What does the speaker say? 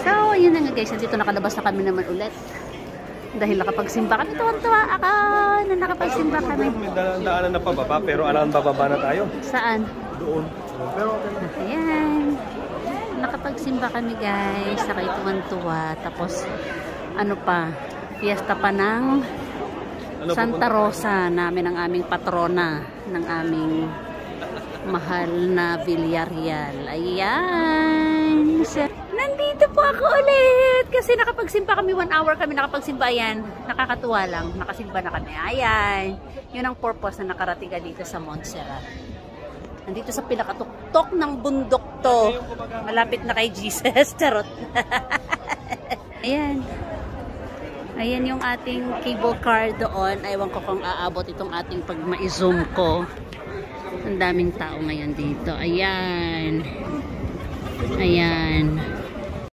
So, yun na nga guys. Dito nakalabas na kami naman ulit. Dahil nakapagsimba kami. Tuwan-tuwa ako na nakapagsimba kami. May daanan na pababa, pero alam bababa na tayo. Saan? Doon. Pero ayan. Nakapagsimba kami guys. Nakituwan-tuwa. Tapos, ano pa? Fiesta pa ng Santa Rosa namin, ang aming patrona ng aming mahal na Villarreal. Ayan. Nandito po ako ulit. Kasi nakapagsimba kami. 1 hour kami nakapagsimba. Ayan. Nakakatuwa lang. Nakasimba na kami. Ayan. Yun ang purpose na nakarating ka dito sa Montserrat. Nandito sa pinakatuktok ng bundok to. Malapit na kay Jesus. Charot. Ayan. Ayan yung ating cable car doon. Ewan ko kung aabot itong ating pag ma-zoom ko. Ang daming tao ngayon dito. Ayan. Ayan.